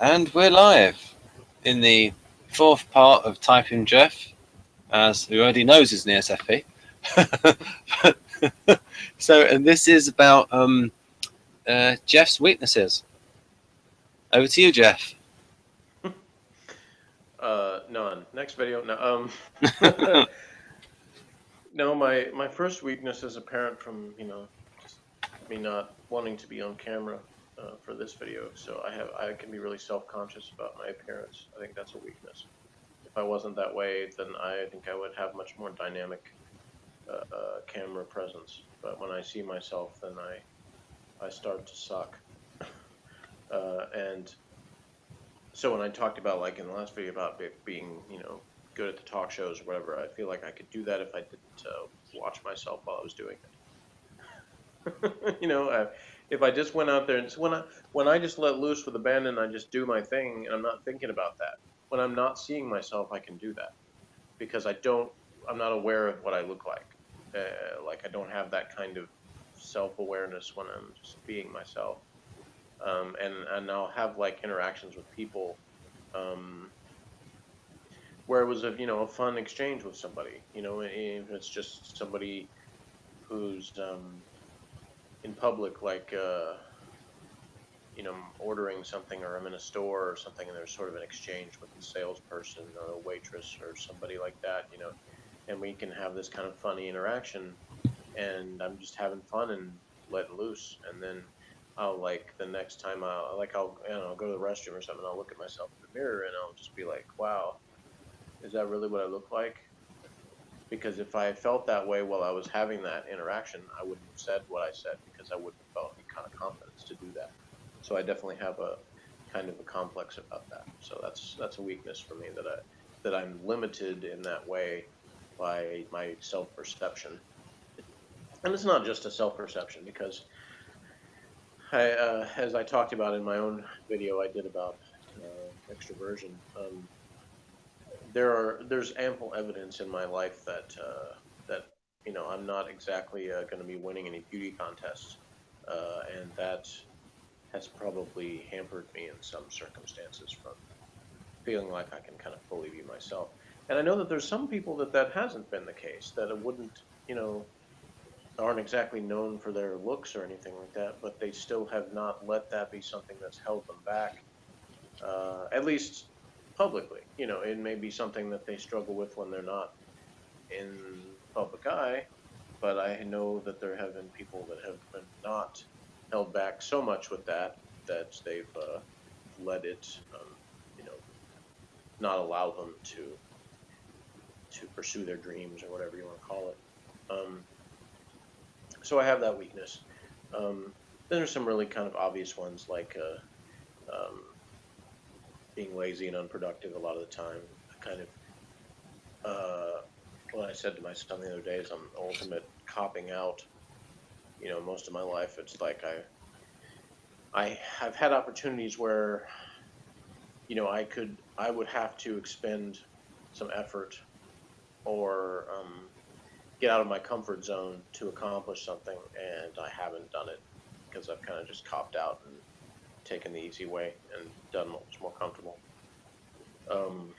And we're live in the fourth part of Typing Jeff, as who already knows is an ESFP. So, and this is about Jeff's weaknesses. Over to you, Jeff. None. Next video. No. No. My first weakness is apparent from just me not wanting to be on camera for this video. So I can be really self-conscious about my appearance. I think that's a weakness. If I wasn't that way, then I think I would have much more dynamic camera presence. But when I see myself, then I start to suck. And so when I talked about, like, in the last video about being good at the talk shows or whatever, I feel like I could do that if I didn't watch myself while I was doing it. If I just went out there and when I just let loose with abandon, I just do my thing and I'm not thinking about that. When I'm not seeing myself, I can do that because I'm not aware of what I look like. Like, I don't have that kind of self-awareness when I'm just being myself. And I'll have, like, interactions with people um, where it was a fun exchange with somebody. If it's just somebody who's in public, like ordering something, or I'm in a store or something, and there's sort of an exchange with the salesperson or a waitress or somebody like that, and we can have this kind of funny interaction, and I'm just having fun and letting loose, and then I'll, like, the next time I'll go to the restroom or something, I'll look at myself in the mirror and I'll just be like, wow, is that really what I look like? Because if I felt that way while I was having that interaction, I wouldn't have said what I said because I wouldn't have felt any kind of confidence to do that. So I definitely have a kind of a complex about that. So that's a weakness for me, that I'm limited in that way by my self-perception. And it's not just a self-perception, because as I talked about in my own video I did about extroversion, there's ample evidence in my life that I'm not exactly going to be winning any beauty contests, and that has probably hampered me in some circumstances from feeling like I can kind of fully be myself. And I know that there's some people that hasn't been the case, that it wouldn't, aren't exactly known for their looks or anything like that, but they still have not let that be something that's held them back, at least publicly. It may be something that they struggle with when they're not in public eye, but I know that there have been people that have been not held back so much with that they've let it, you know, not allow them to pursue their dreams, or whatever you want to call it. So I have that weakness. Then there's some really kind of obvious ones, like um, being lazy and unproductive a lot of the time. Kind of what I said to my son the other day is I'm ultimate copping out. Most of my life, it's like I have had opportunities where I would have to expend some effort, or get out of my comfort zone to accomplish something, and I haven't done it because I've kind of just copped out and taken the easy way and done what was more comfortable. Um,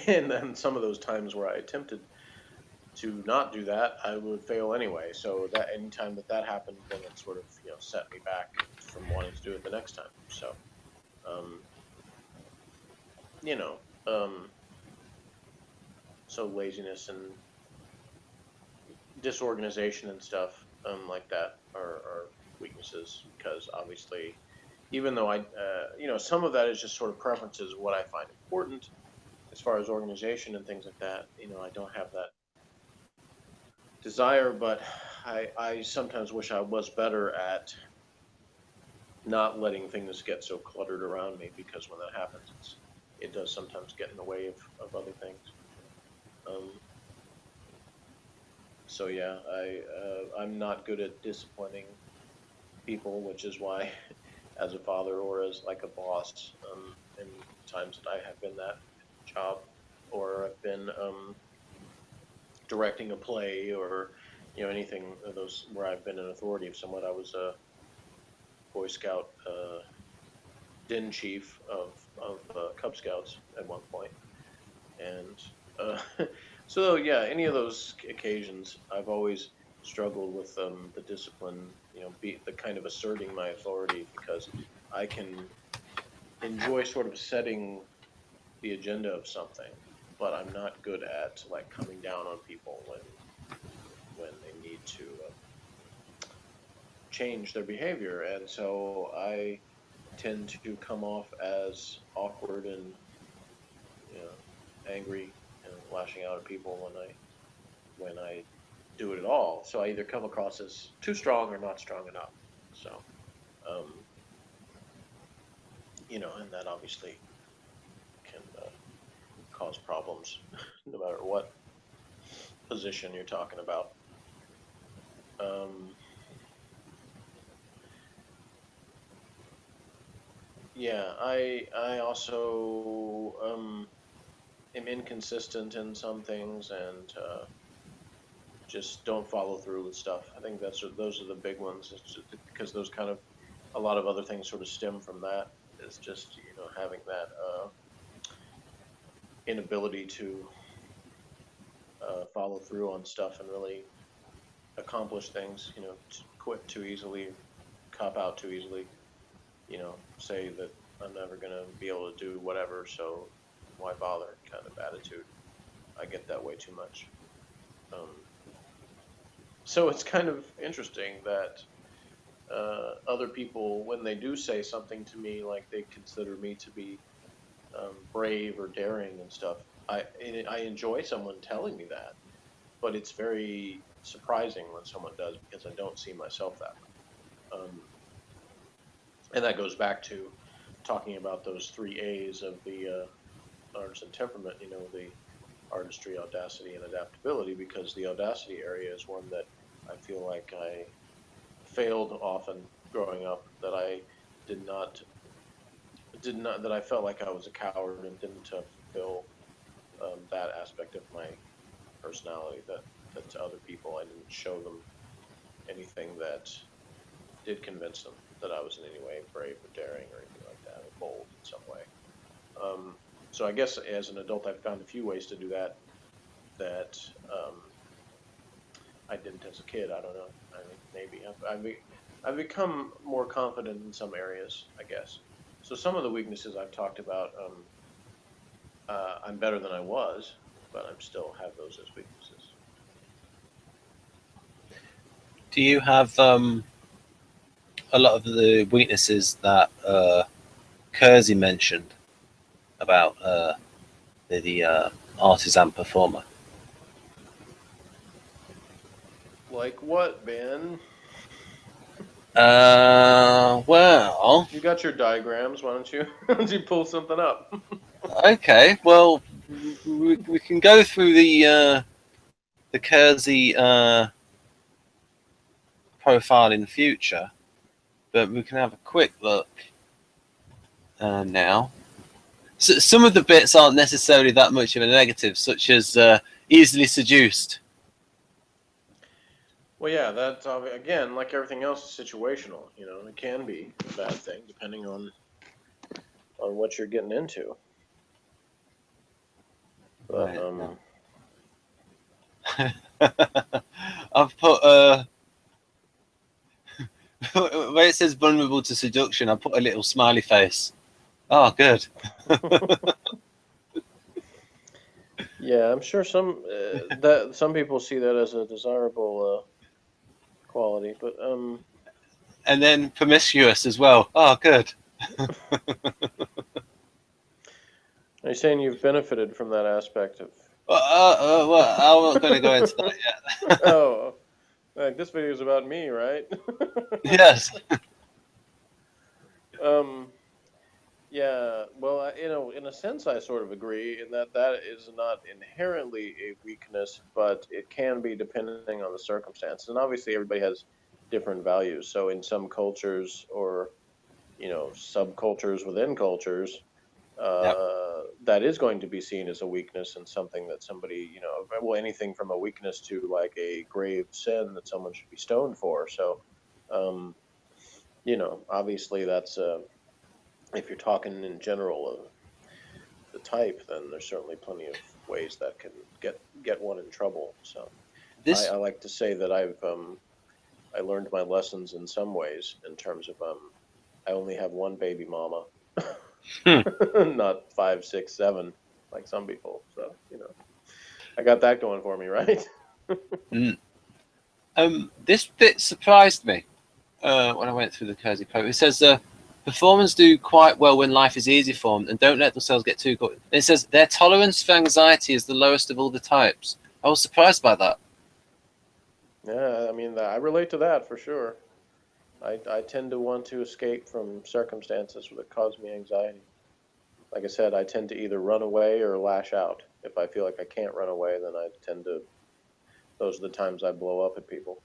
and then some of those times where I attempted to not do that, I would fail anyway. So that anytime that happened, then it sort of set me back from wanting to do it the next time. So um, you know, um, so laziness and disorganization and stuff like that are weaknesses, because obviously, even though some of that is just sort of preferences of what I find important as far as organization and things like that. I don't have that desire, but I sometimes wish I was better at not letting things get so cluttered around me, because when that happens, it does sometimes get in the way of other things. Um, so yeah, I'm not good at disciplining people, which is why, as a father or as like a boss, in times that I have been that job, or I've been directing a play, or anything of those where I've been an authority of somewhat. I was a Boy Scout den chief of Cub Scouts at one point, and uh, so yeah, any of those occasions, I've always struggled with the discipline, be the kind of asserting my authority because I can enjoy sort of setting the agenda of something, but I'm not good at like coming down on people when they need to change their behavior, and so I tend to come off as awkward and you know angry and lashing out at people when I do it at all. So I either come across as too strong or not strong enough. So um, and that obviously can cause problems no matter what position you're talking about. Um, yeah, I also am inconsistent in some things and just don't follow through with stuff. I think those are the big ones. It's just because those kind of a lot of other things sort of stem from that. Is just having that inability to follow through on stuff and really accomplish things. Quit too easily, cop out too easily. Say that I'm never gonna be able to do whatever, so why bother? Kind of attitude. I get that way too much. Um, so it's kind of interesting that other people, when they do say something to me, like they consider me to be brave or daring and stuff. I enjoy someone telling me that, but it's very surprising when someone does because I don't see myself that way. And that goes back to talking about those three A's of the artisan temperament. The artistry, audacity, and adaptability. Because the audacity area is one that I feel like I failed often growing up. That I did not did not that I felt like I was a coward and didn't fulfill that aspect of my personality that to other people I didn't show them anything that did convince them that I was in any way brave or daring or anything like that or bold in some way. So I guess as an adult, I've found a few ways to do that I didn't as a kid. I don't know. I mean, maybe I've become more confident in some areas, I guess. So some of the weaknesses I've talked about, I'm better than I was, but I'm still have those as weaknesses. Do you have a lot of the weaknesses that Kersey mentioned about the artisan performer? Like what, Ben? Well, You got your diagrams. Why don't you why don't you pull something up? okay. Well, we can go through the Kersey profile in the future, but we can have a quick look now. So, some of the bits aren't necessarily that much of a negative, such as easily seduced. Well, yeah, that's again like everything else is situational. It can be a bad thing depending on what you're getting into. But Right. I've put where it says vulnerable to seduction, I put a little smiley face. Oh, good. yeah, I'm sure some people see that as a desirable quality. But And then promiscuous as well. Oh, good. are you saying you've benefited from that aspect of? Well, I'm not going to go into that yet. Oh, like this video is about me, right? Yes. um, yeah. Well, in a sense, I sort of agree in that is not inherently a weakness, but it can be depending on the circumstances. And obviously, everybody has different values. So in some cultures, or subcultures within cultures, Yep. that is going to be seen as a weakness and something that somebody, well, anything from a weakness to like a grave sin that someone should be stoned for. So, obviously if you're talking in general of the type, then there's certainly plenty of ways that can get one in trouble. So This I like to say that I learned my lessons in some ways in terms of I only have one baby mama, hmm, not five, six, seven like some people. So I got that going for me, right? mm, this bit surprised me when I went through the cozy poem. It says performers do quite well when life is easy for them and don't let themselves get too caught. It says their tolerance for anxiety is the lowest of all the types. I was surprised by that. Yeah, I mean I relate to that for sure. I tend to want to escape from circumstances that cause me anxiety. Like I said, I tend to either run away or lash out. If I feel like I can't run away, then I tend to. Those are the times I blow up at people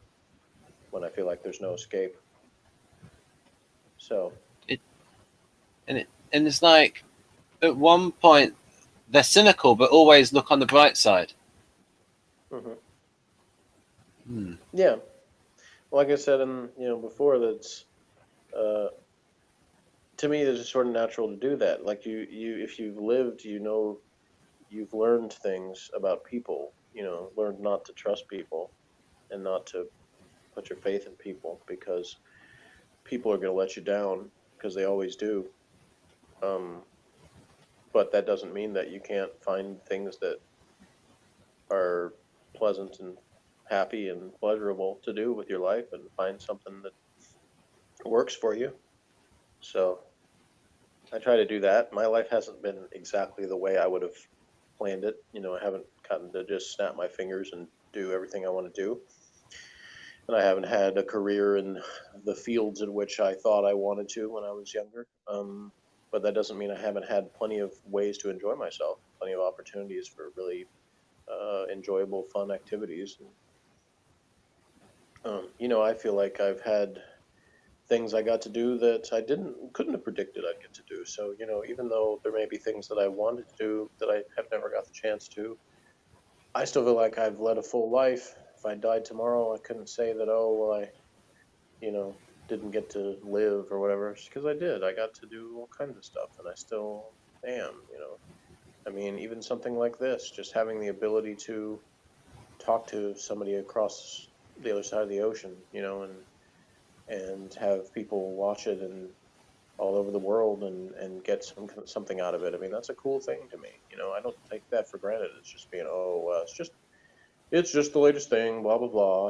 when I feel like there's no escape. So, It and it's like at one point they're cynical, but always look on the bright side. hmm Hmm. yeah, like I said, in before, that's uh, to me, it's just sort of natural to do that. Like if you've lived, you've learned things about people. Learned not to trust people and not to put your faith in people because people are going to let you down because they always do. Um, but that doesn't mean that you can't find things that are pleasant and happy and pleasurable to do with your life and find something that works for you. So I try to do that. My life hasn't been exactly the way I would have planned it. I haven't gotten to just snap my fingers and do everything I want to do. And I haven't had a career in the fields in which I thought I wanted to when I was younger. But that doesn't mean I haven't had plenty of ways to enjoy myself, plenty of opportunities for really enjoyable, fun activities. I feel like I've had things I got to do that I couldn't have predicted I'd get to do. So, even though there may be things that I wanted to do that I have never got the chance to, I still feel like I've led a full life. If I died tomorrow, I couldn't say that, oh, well, you know, didn't get to live or whatever, because I did. I got to do all kinds of stuff, and I still am. I mean, even something like this, just having the ability to talk to somebody across the other side of the ocean, and have people watch it and all over the world and get something out of it. I mean, that's a cool thing to me. I don't take that for granted. It's just being, oh, it's just the latest thing, blah blah blah.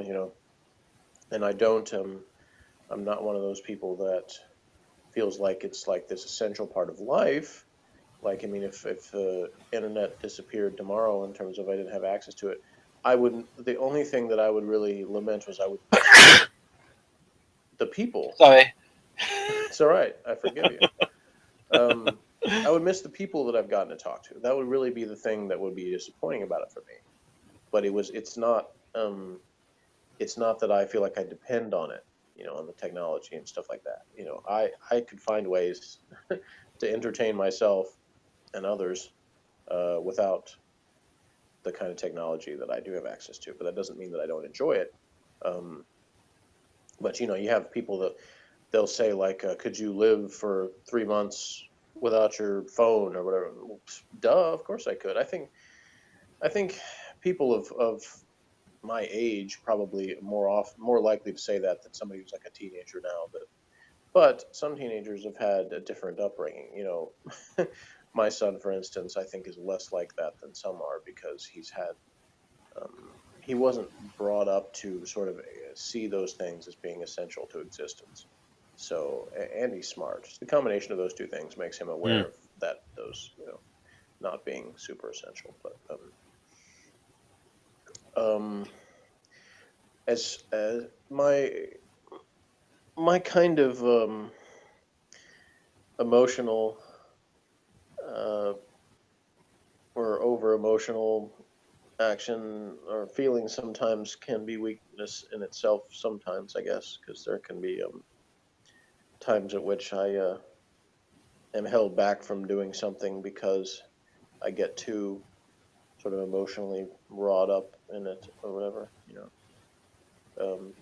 And I don't. I'm not one of those people that feels like it's like this essential part of life. Like, I mean, if the internet disappeared tomorrow in terms of I didn't have access to it, I wouldn't. The only thing that I would really lament was I would miss the people. Sorry. It's all right. I forgive you. Um, I would miss the people that I've gotten to talk to. That would really be the thing that would be disappointing about it for me. But it's not. It's not that I feel like I depend on it. On the technology and stuff like that. I could find ways to entertain myself and others without the kind of technology that I do have access to. But that doesn't mean that I don't enjoy it. Um, but you have people that they'll say like, "Could you live for 3 months without your phone or whatever?" Well, duh, of course I could. I think people of my age probably more likely to say that than somebody who's like a teenager now. But some teenagers have had a different upbringing. My son, for instance, I think is less like that than some are because he wasn't brought up to sort of see those things as being essential to existence. So, and he's smart. The combination of those two things makes him Hmm. aware of that those not being super essential. But um, as my kind of emotional uh, or over emotional action or feeling sometimes can be weakness in itself. Sometimes, I guess, because there can be times at which I am held back from doing something because I get too sort of emotionally wrought up in it or whatever. Um,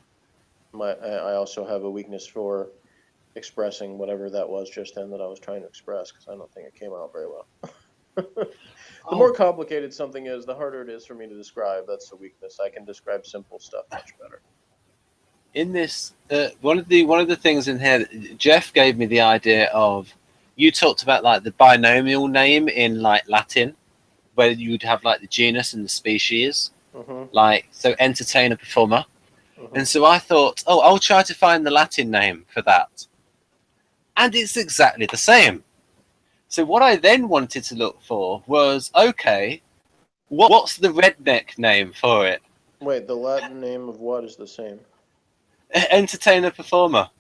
I also have a weakness for expressing whatever that was just then that I was trying to express, because I don't think it came out very well. The more complicated something is, the harder it is for me to describe. That's the weakness. I can describe simple stuff much better. In this, one of the things in here, Jeff gave me the idea of. You talked about like the binomial name in like Latin, where you would have like the genus and the species, like so entertainer, performer. And so I thought, oh, I'll try to find the Latin name for that. And it's exactly the same. So what I then wanted to look for was, okay, what's the redneck name for it? Wait, the Latin name of what is the same? Entertainer, performer.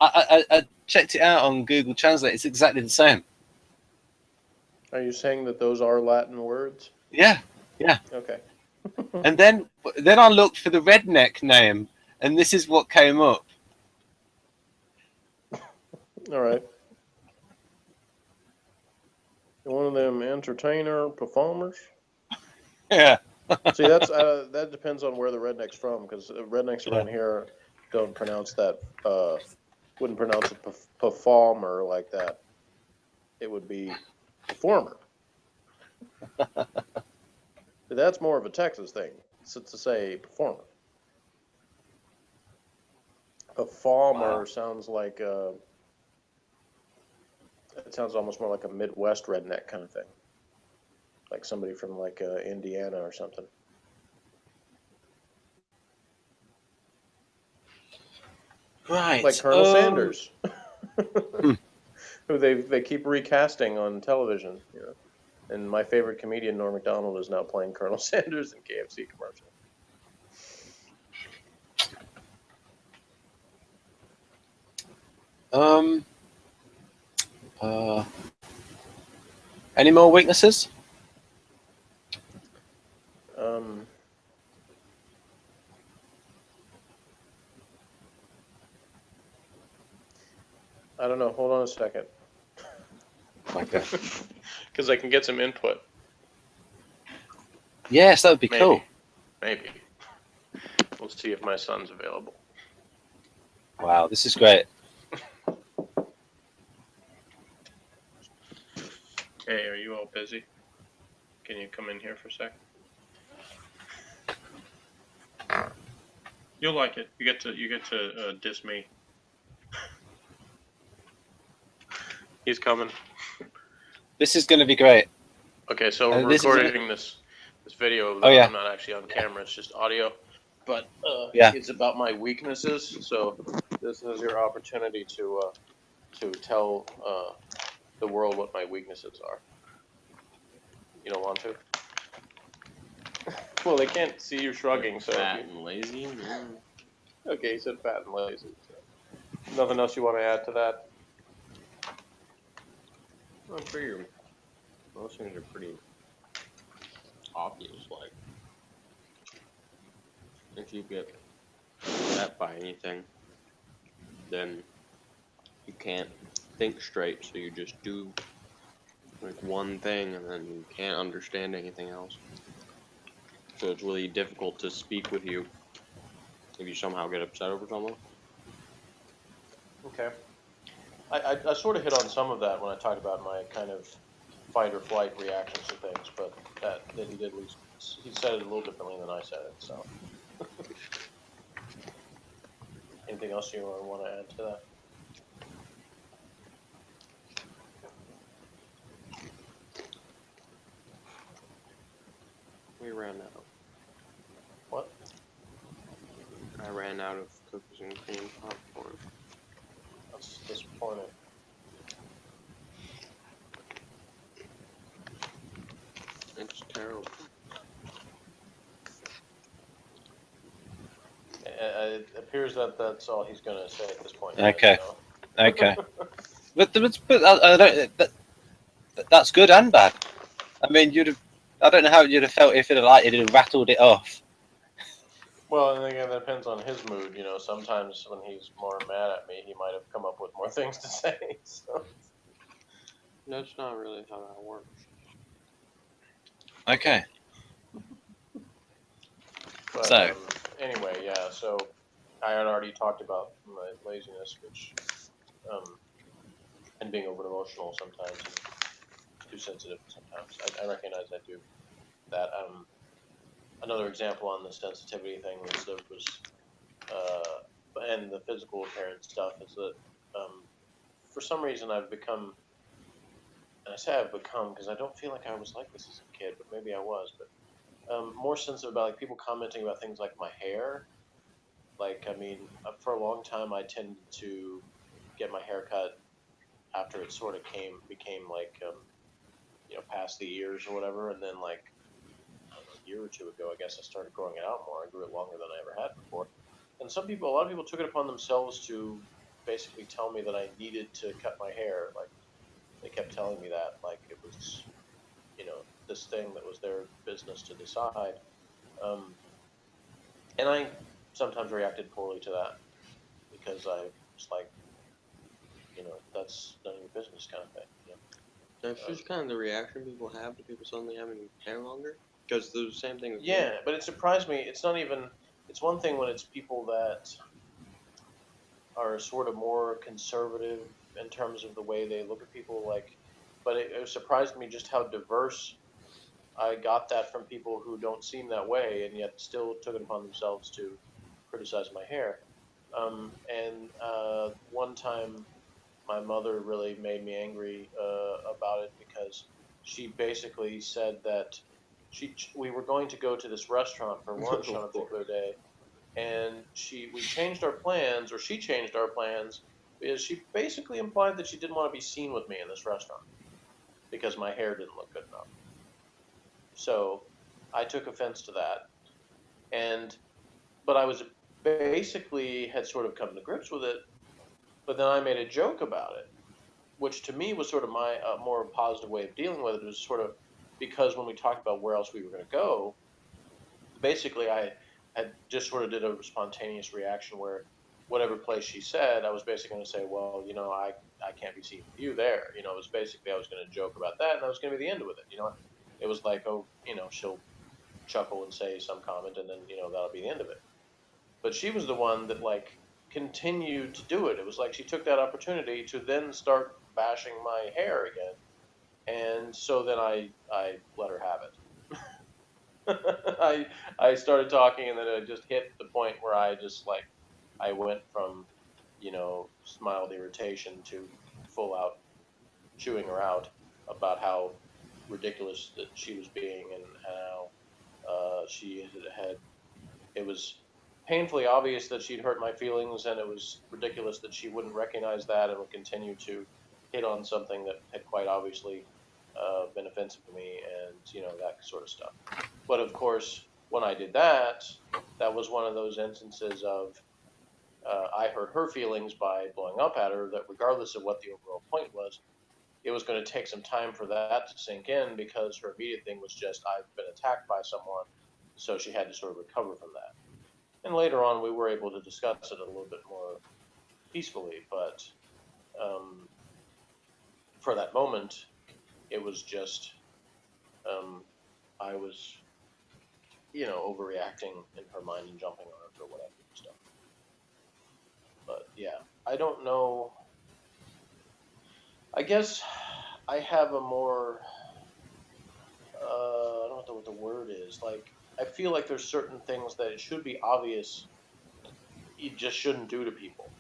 I checked it out on Google Translate. It's exactly the same. Are you saying that those are Latin words? Yeah. Okay. And then I looked for the redneck name, and this is what came up. All right. One of them entertainer performers. Yeah. See, that's that depends on where the redneck's from, because rednecks around here don't pronounce that. Wouldn't pronounce it performer like that. It would be performer. That's more of a Texas thing, to say performer. Performer sounds like it sounds almost more like a Midwest redneck kind of thing, like somebody from like Indiana or something. Right. Like Colonel Sanders, who they keep recasting on television. You know, and my favorite comedian Norm Macdonald is now playing Colonel Sanders in KFC commercial. Any more weaknesses? I don't know. Hold on a second. Okay. Because I can get some input. Yes, that would be cool. Maybe. We'll see if my son's available. Wow, this is great. Hey, are you all busy? Can you come in here for a sec? You'll like it. You get to diss me. He's coming. This is going to be great. Okay, so we're recording this video. Oh, yeah. I'm not actually on camera. It's just audio. But it's about my weaknesses. So this is your opportunity to tell the world what my weaknesses are. You don't want to? Well, they can't see you shrugging. So fat and lazy. Okay, you said fat and lazy. So. Nothing else you want to add to that? I figure most things are pretty obvious. Like, if you get upset by anything, then you can't think straight, so you just do like one thing and then you can't understand anything else. So it's really difficult to speak with you if you somehow get upset over something. Okay. I sort of hit on some of that when I talked about my kind of fight or flight reactions to things, but that he did. He said it a little differently than I said it. So, anything else you want to add to that? We ran out. What? I ran out of cookies and cream popcorn. That's disappointing. It's terrible. It appears that that's all he's going to say at this point. Okay. You know? Okay. But I don't. That's good and bad. I mean, I don't know how you'd have felt if it'd have rattled it off. Well, and again, that depends on his mood. You know, sometimes when he's more mad at me, he might have come up with more things to say. So. That's not really how that works. Okay. But, So. anyway, yeah. So I had already talked about my laziness, which, and being over emotional sometimes and too sensitive sometimes. I recognize I do that. Another example on the sensitivity thing and the physical appearance stuff is that for some reason I've become, and I say I've become because I don't feel like I was like this as a kid, but maybe I was, but more sensitive about like people commenting about things like my hair. Like, I mean, for a long time I tended to get my hair cut after it sort of became like past the ears or whatever, and then like I don't know, a year or two ago, I guess I started growing it out more. I grew it longer than I ever had before. And a lot of people took it upon themselves to basically tell me that I needed to cut my hair. Like they kept telling me that, like it was, this thing that was their business to decide. Um, and I sometimes reacted poorly to that because I was like, that's none of your business kind of thing. That's just kind of the reaction people have to people suddenly having hair longer. Because the same thing with me. Yeah, but it surprised me. It's not even. It's one thing when it's people that are sort of more conservative in terms of the way they look at people. Like, but it surprised me just how diverse I got that from people who don't seem that way, and yet still took it upon themselves to criticize my hair. And one time, my mother really made me angry about it because she basically said that we were going to go to this restaurant for lunch on a particular day, and we changed our plans, or she changed our plans, because she basically implied that she didn't want to be seen with me in this restaurant because my hair didn't look good enough. So I took offense to that, and but I was basically had sort of come to grips with it. But then I made a joke about it, which to me was sort of my more positive way of dealing with it. It was sort of because when we talked about where else we were going to go, basically I had just sort of did a spontaneous reaction where whatever place she said, I was basically going to say, well, I can't be seen with you there. It was basically I was going to joke about that, and that was going to be the end of it. It was like, oh, she'll chuckle and say some comment, and then that'll be the end of it. But she was the one that like continued to do it. It was like she took that opportunity to then start bashing my hair again, and so then I let her have it. I started talking, and then it just hit the point where I just like I went from mild irritation to full out chewing her out about how ridiculous that she was being, and how she had it was painfully obvious that she'd hurt my feelings, and it was ridiculous that she wouldn't recognize that and would continue to hit on something that had quite obviously been offensive to me, and that sort of stuff. But of course, when I did that, that was one of those instances of I hurt her feelings by blowing up at her. That regardless of what the overall point was, it was going to take some time for that to sink in because her immediate thing was just I've been attacked by someone, so she had to sort of recover from that. And later on, we were able to discuss it a little bit more peacefully. But um, for that moment, it was just I was, overreacting in her mind and jumping on her for whatever stuff. But yeah, I don't know. I guess I have a more I don't know what the word is. Like I feel like there's certain things that it should be obvious you just shouldn't do to people.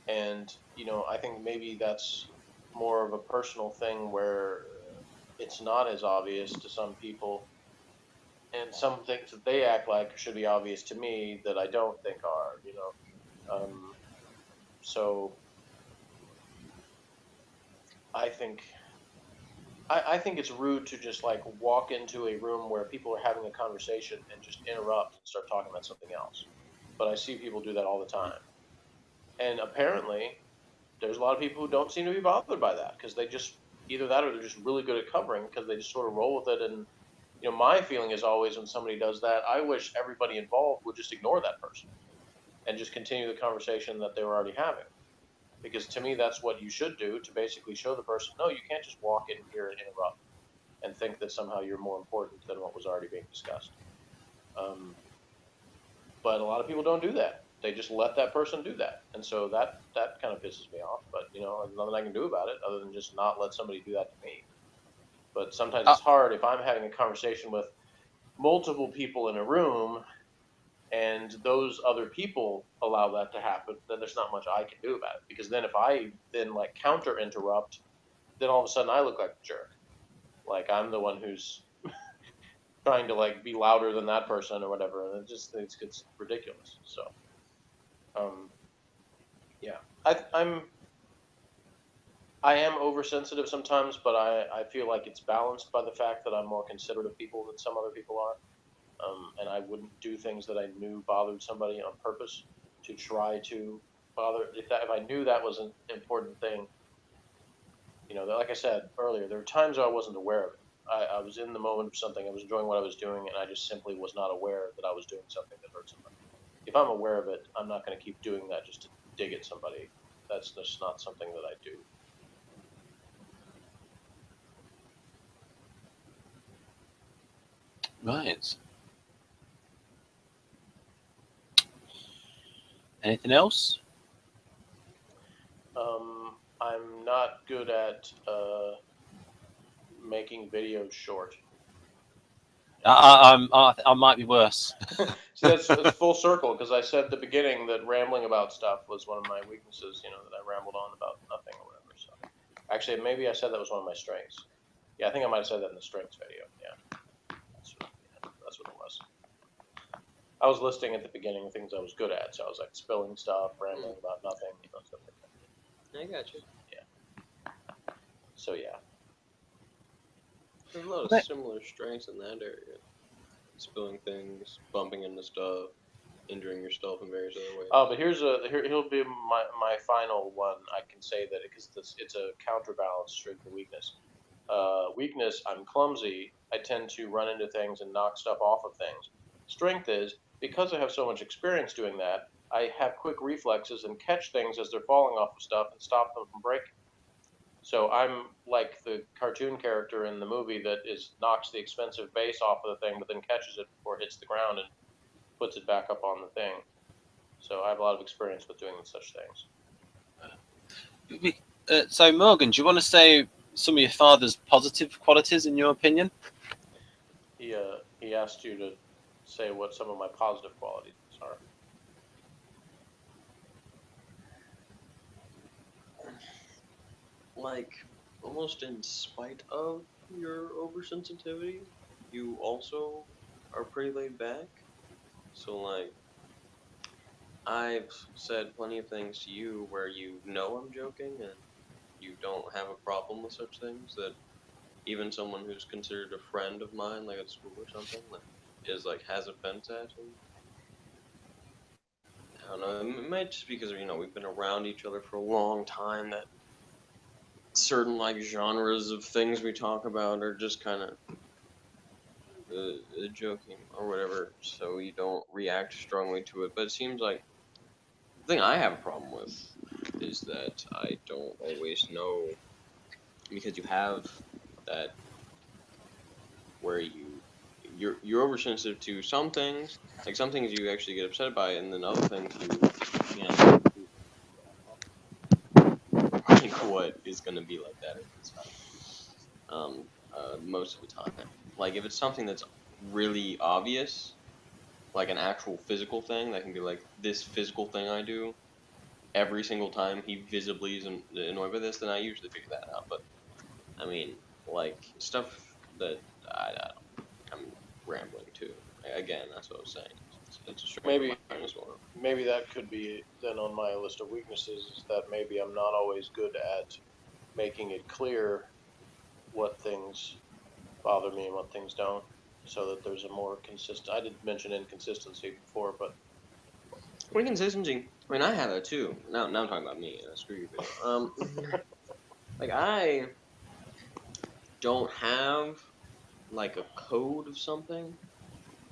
And I think maybe that's more of a personal thing where it's not as obvious to some people, and some things that they act like should be obvious to me that I don't think are. So I think I think it's rude to just like walk into a room where people are having a conversation and just interrupt and start talking about something else. But I see people do that all the time, and apparently there's a lot of people who don't seem to be bothered by that because they just either that or they're just really good at covering because they just sort of roll with it. And my feeling is always when somebody does that, I wish everybody involved would just ignore that person and just continue the conversation that they were already having. Because to me, that's what you should do to basically show the person, no, you can't just walk in here and interrupt and think that somehow you're more important than what was already being discussed. Um, but a lot of people don't do that. they just let that person do that, and so that kind of pisses me off. But there's nothing I can do about it other than just not let somebody do that to me. But sometimes Uh, it's hard if I'm having a conversation with multiple people in a room and those other people allow that to happen, then there's not much I can do about it. Because then if I then like counter interrupt, then all of a sudden I look like a jerk. Like I'm the one who's trying to like be louder than that person or whatever, and it gets ridiculous. So, yeah, I am oversensitive sometimes, but I feel like it's balanced by the fact that I'm more considerate of people than some other people are. And I wouldn't do things that I knew bothered somebody on purpose to try to bother. If I knew that was an important thing, like I said earlier, there were times I wasn't aware of it. I was in the moment of something. I was enjoying what I was doing, and I just simply was not aware that I was doing something that hurt somebody. If I'm aware of it, I'm not going to keep doing that just to dig at somebody. That's just not something that I do. right. Anything else? I'm not good at making videos short. I might be worse. See, it's full circle because I said at the beginning that rambling about stuff was one of my weaknesses. That I rambled on about nothing or whatever. So, actually, maybe I said that was one of my strengths. Yeah, I think I might have said that in the strengths video. Yeah, that's what it was. I was listing at the beginning the things I was good at, so I was like spilling stuff, rambling about nothing, stuff like that. I got you. Yeah. So yeah. There's a lot of Right. similar strengths in that area. Spilling things, bumping into stuff, injuring yourself in various other ways. Oh, but here'll be my final one. I can say that because it's a counterbalance strength and weakness. Weakness, I'm clumsy. I tend to run into things and knock stuff off of things. Strength is because I have so much experience doing that. I have quick reflexes and catch things as they're falling off of stuff and stop them from breaking. So I'm like the cartoon character in the movie that knocks the expensive base off of the thing, but then catches it before it hits the ground and puts it back up on the thing. So I have a lot of experience with doing such things. So, Morgan, do you want to say some of your father's positive qualities, in your opinion? He asked you to say what some of my positive qualities are. Like, almost in spite of your oversensitivity, you also are pretty laid back. So, like, I've said plenty of things to you where I'm joking and you don't have a problem with such things, that even someone who's considered a friend of mine, like at school or something, like, is like has offense at. And I don't know. It might just because we've been around each other for a long time, that certain like genres of things we talk about are just kind of joking or whatever, so you don't react strongly to it. But it seems like the thing I have a problem with is that I don't always know, because you have that where you're oversensitive to some things, like some things you actually get upset by, and then other things you know like what is gonna be like that is most of the time. Like if it's something that's really obvious, like an actual physical thing that can be like this physical thing I do every single time he visibly is annoyed by this, then I usually figure that out. But I mean, like stuff that I'm rambling too. Again, that's what I was saying. It's a strength of Maybe mine as well. maybe that could be then on my list of weaknesses, is that maybe I'm not always good at making it clear what things bother me and what things don't, so that there's a more consistent. I did mention inconsistency before, but Inconsistency. I mean, I have that too. Now I'm talking about me. Screw you, video. Like I don't have like a code of something.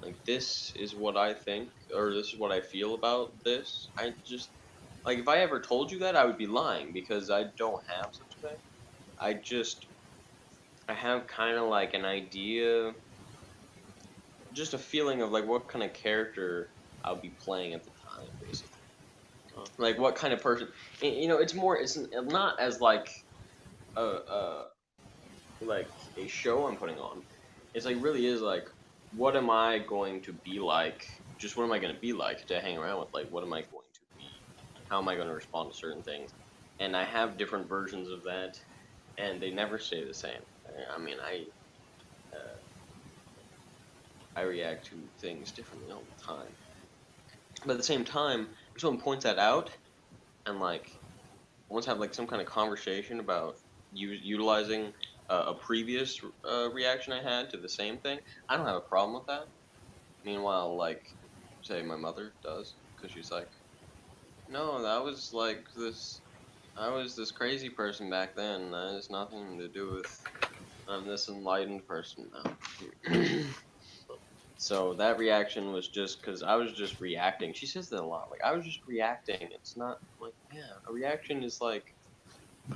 Like this is what I think, or this is what I feel about this. I just like if I ever told you that, I would be lying because I don't have such a thing. I have kind of like an idea, just a feeling of like what kind of character I'll be playing at the time, basically. Like, what kind of person? You know, it's not as like like a show I'm putting on. It's like really is like, what am I going to be like? Just what am I going to be like to hang around with? Like, what am I going to be? How am I going to respond to certain things? And I have different versions of that, and they never stay the same. I mean, I react to things differently all the time. But at the same time, if someone points that out, and like, wants to have like some kind of conversation about utilizing a previous reaction I had to the same thing, I don't have a problem with that. Meanwhile, like, say my mother does, because she's like, no, that was like this. I was this crazy person back then. That has nothing to do with I'm this enlightened person now. So that reaction was just because I was just reacting. She says that a lot. Like, I was just reacting. It's not like, yeah, a reaction is like,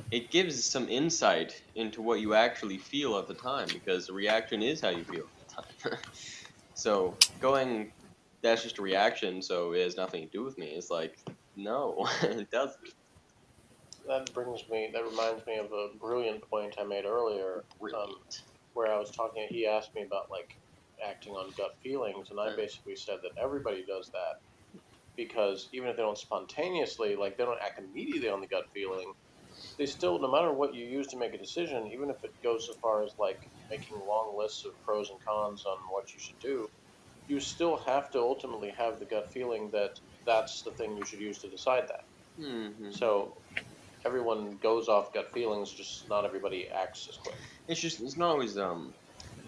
it gives some insight into what you actually feel at the time, because the reaction is how you feel at the time. So going, that's just a reaction, so it has nothing to do with me. It's like, no, it doesn't. That reminds me of a brilliant point I made earlier, Brilliant. where I was talking. He asked me about like acting on gut feelings, and I basically said that everybody does that because even if they don't spontaneously, like they don't act immediately on the gut feeling, they still, no matter what you use to make a decision, even if it goes so far as like making long lists of pros and cons on what you should do, you still have to ultimately have the gut feeling that that's the thing you should use to decide that. Mm-hmm. So everyone goes off gut feelings, just not everybody acts as quick. It's not always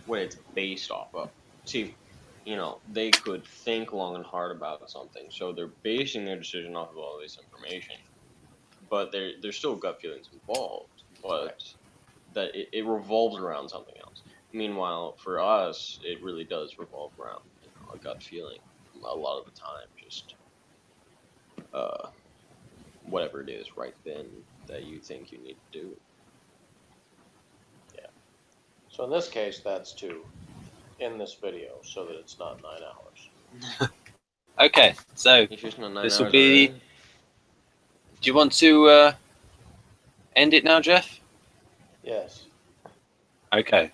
what it's based off of. See, you know, they could think long and hard about something, so they're basing their decision off of all this information. But there's still gut feelings involved, but Right. that it revolves around something else. Meanwhile, for us, it really does revolve around, you know, a gut feeling a lot of the time, just uh, whatever it is right then that you think you need to do. Yeah. So in this case, that's to end this video so that it's not 9 hours. Okay, so It's just not 9 this will hours be. already. Do you want to end it now, Jeff? Yes. Okay.